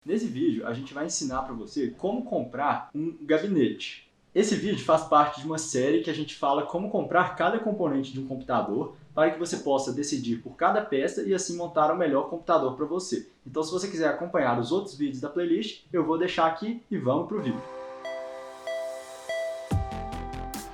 Nesse vídeo, a gente vai ensinar para você como comprar um gabinete. Esse vídeo faz parte de uma série que a gente fala como comprar cada componente de um computador para que você possa decidir por cada peça e assim montar o melhor computador para você. Então, se você quiser acompanhar os outros vídeos da playlist, eu vou deixar aqui e vamos para o vídeo.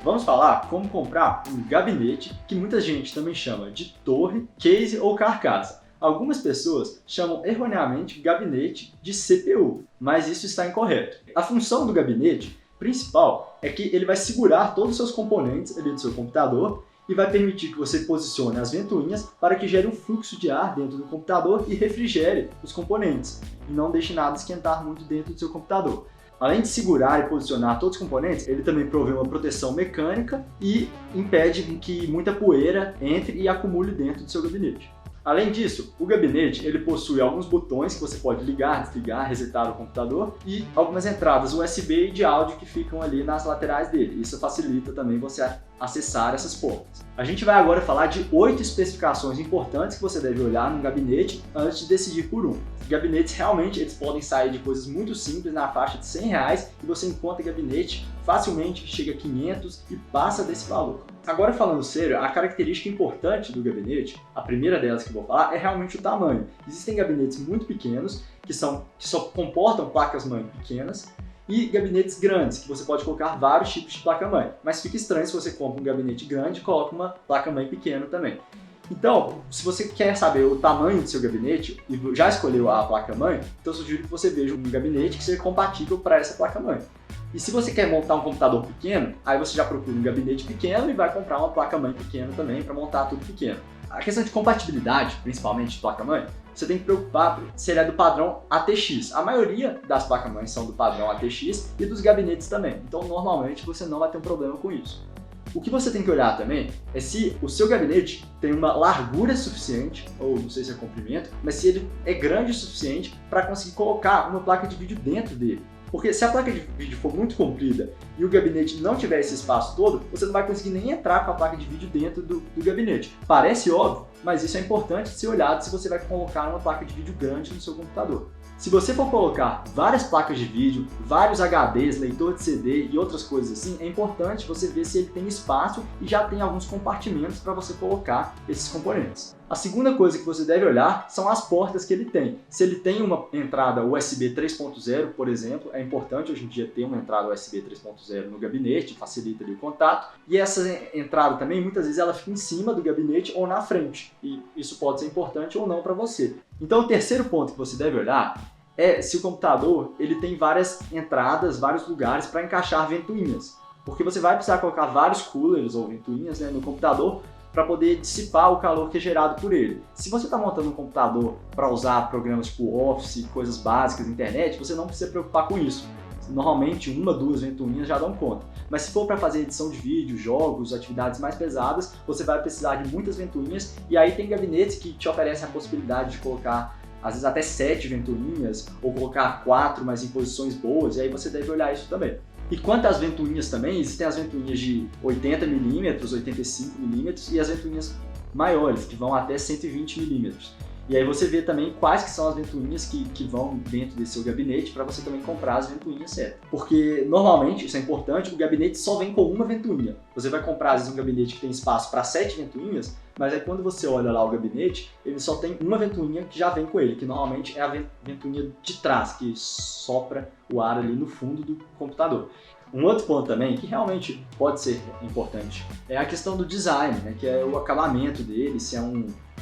Vamos falar como comprar um gabinete, que muita gente também chama de torre, case ou carcaça. Algumas pessoas chamam erroneamente gabinete de CPU, mas isso está incorreto. A função do gabinete principal é que ele vai segurar todos os seus componentes ali do seu computador e vai permitir que você posicione as ventoinhas para que gere um fluxo de ar dentro do computador e refrigere os componentes, e não deixe nada esquentar muito dentro do seu computador. Além de segurar e posicionar todos os componentes, ele também provê uma proteção mecânica e impede que muita poeira entre e acumule dentro do seu gabinete. Além disso, o gabinete ele possui alguns botões que você pode ligar, desligar, resetar o computador e algumas entradas USB e de áudio que ficam ali nas laterais dele. Isso facilita também você acessar essas portas. A gente vai agora falar de 8 especificações importantes que você deve olhar num gabinete antes de decidir por um. Gabinetes realmente eles podem sair de coisas muito simples na faixa de R$100 e você encontra gabinete facilmente que chega a 500 e passa desse valor. Agora falando sério, a característica importante do gabinete, a primeira delas que eu vou falar, é realmente o tamanho. Existem gabinetes muito pequenos que só comportam placas-mãe pequenas e gabinetes grandes, que você pode colocar vários tipos de placa-mãe. Mas fica estranho se você compra um gabinete grande e coloca uma placa-mãe pequena também. Então, se você quer saber o tamanho do seu gabinete e já escolheu a placa-mãe, então eu sugiro que você veja um gabinete que seja compatível para essa placa-mãe. E se você quer montar um computador pequeno, aí você já procura um gabinete pequeno e vai comprar uma placa-mãe pequena também para montar tudo pequeno. A questão de compatibilidade, principalmente de placa-mãe, você tem que preocupar se ele é do padrão ATX. A maioria das placas-mães são do padrão ATX e dos gabinetes também. Então, normalmente, você não vai ter um problema com isso. O que você tem que olhar também é se o seu gabinete tem uma largura suficiente, ou não sei se é comprimento, mas se ele é grande o suficiente para conseguir colocar uma placa de vídeo dentro dele. Porque se a placa de vídeo for muito comprida e o gabinete não tiver esse espaço todo, você não vai conseguir nem entrar com a placa de vídeo dentro do gabinete. Parece óbvio, mas isso é importante ser olhado se você vai colocar uma placa de vídeo grande no seu computador. Se você for colocar várias placas de vídeo, vários HDs, leitor de CD e outras coisas assim, é importante você ver se ele tem espaço e já tem alguns compartimentos para você colocar esses componentes. A segunda coisa que você deve olhar são as portas que ele tem. Se ele tem uma entrada USB 3.0, por exemplo, é importante hoje em dia ter uma entrada USB 3.0 no gabinete, facilita ali o contato. E essa entrada também, muitas vezes, ela fica em cima do gabinete ou na frente. E isso pode ser importante ou não para você. Então, o terceiro ponto que você deve olhar é se o computador ele tem várias entradas, vários lugares para encaixar ventoinhas. Porque você vai precisar colocar vários coolers ou ventoinhas, né, no computador para poder dissipar o calor que é gerado por ele. Se você está montando um computador para usar programas tipo Office, coisas básicas, internet, você não precisa se preocupar com isso. Normalmente, uma, duas ventoinhas já dão conta. Mas se for para fazer edição de vídeo, jogos, atividades mais pesadas, você vai precisar de muitas ventoinhas e aí tem gabinetes que te oferecem a possibilidade de colocar às vezes até 7 ventoinhas ou colocar 4, mas em posições boas, e aí você deve olhar isso também. E quanto às ventoinhas também, existem as ventoinhas de 80mm, 85mm e as ventoinhas maiores, que vão até 120mm. E aí você vê também quais que são as ventoinhas que vão dentro desse seu gabinete para você também comprar as ventoinhas certas. Porque normalmente, isso é importante, o gabinete só vem com uma ventoinha. Você vai comprar às vezes um gabinete que tem espaço para 7 ventoinhas, mas aí quando você olha lá o gabinete, ele só tem uma ventoinha que já vem com ele, que normalmente é a ventoinha de trás, que sopra o ar ali no fundo do computador. Um outro ponto também, que realmente pode ser importante, é a questão do design, né? Que é o acabamento dele, se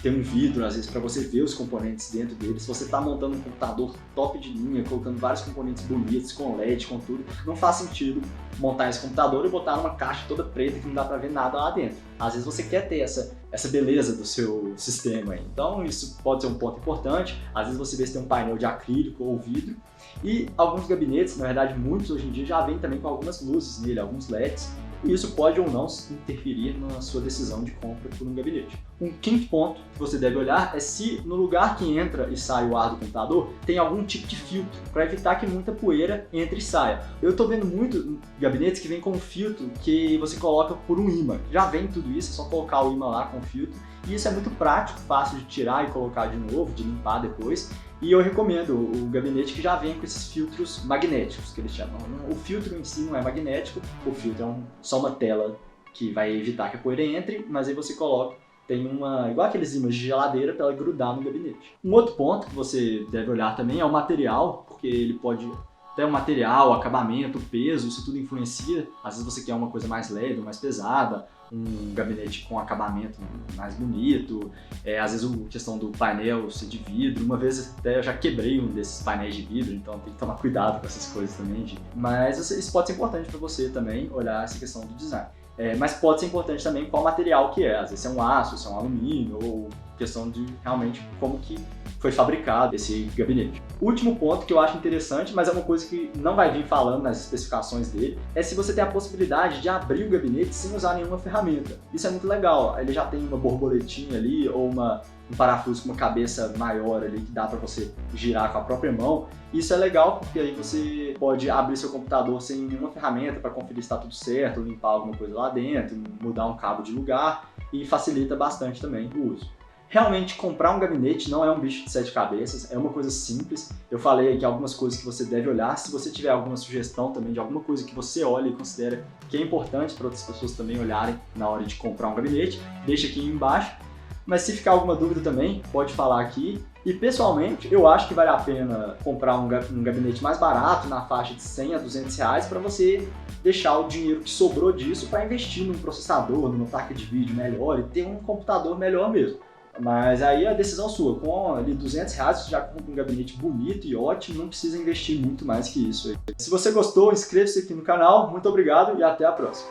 tem um vidro, às vezes, para você ver os componentes dentro dele. Se você está montando um computador top de linha, colocando vários componentes bonitos, com LED, com tudo, não faz sentido montar esse computador e botar numa caixa toda preta que não dá para ver nada lá dentro. Às vezes você quer ter essa beleza do seu sistema aí. Então isso pode ser um ponto importante. Às vezes você vê se tem um painel de acrílico ou vidro. E alguns gabinetes, na verdade muitos hoje em dia, já vêm também com algumas luzes nele, alguns LEDs. E isso pode ou não interferir na sua decisão de compra por um gabinete. Um quinto ponto que você deve olhar é se no lugar que entra e sai o ar do computador tem algum tipo de filtro, para evitar que muita poeira entre e saia. Eu estou vendo muito gabinetes que vem com um filtro que você coloca por um ímã. Já vem tudo isso, é só colocar o ímã lá com o filtro. E isso é muito prático, fácil de tirar e colocar de novo, de limpar depois. E eu recomendo o gabinete que já vem com esses filtros magnéticos, que eles chamam. O filtro em si não é magnético, o filtro é só uma tela que vai evitar que a poeira entre, mas aí você coloca, tem igual aqueles ímãs de geladeira para ela grudar no gabinete. Um outro ponto que você deve olhar também é o material, porque ele pode até o material, o acabamento, o peso, isso tudo influencia. Às vezes você quer uma coisa mais leve, mais pesada, um gabinete com acabamento mais bonito, às vezes a questão do painel ser de vidro. Uma vez até eu já quebrei um desses painéis de vidro, então tem que tomar cuidado com essas coisas também. Mas isso pode ser importante para você também, olhar essa questão do design. Mas pode ser importante também qual material que é, às vezes é um aço, se é um alumínio, ou questão de realmente como que foi fabricado esse gabinete. O último ponto que eu acho interessante, mas é uma coisa que não vai vir falando nas especificações dele, é se você tem a possibilidade de abrir o gabinete sem usar nenhuma ferramenta. Isso é muito legal, ele já tem uma borboletinha ali, ou um parafuso com uma cabeça maior ali que dá para você girar com a própria mão. Isso é legal porque aí você pode abrir seu computador sem nenhuma ferramenta para conferir se está tudo certo, limpar alguma coisa lá dentro, mudar um cabo de lugar, e facilita bastante também o uso. Realmente, comprar um gabinete não é um bicho de 7 cabeças, é uma coisa simples. Eu falei aqui algumas coisas que você deve olhar. Se você tiver alguma sugestão também de alguma coisa que você olha e considera que é importante para outras pessoas também olharem na hora de comprar um gabinete, deixa aqui embaixo. Mas se ficar alguma dúvida também, pode falar aqui. E pessoalmente, eu acho que vale a pena comprar um gabinete mais barato, na faixa de 100 a 200 reais, para você deixar o dinheiro que sobrou disso para investir num processador, numa placa de vídeo melhor e ter um computador melhor mesmo. Mas aí a decisão sua, com ali 200 reais você já compra um gabinete bonito e ótimo, não precisa investir muito mais que isso. Se você gostou, inscreva-se aqui no canal, muito obrigado e até a próxima.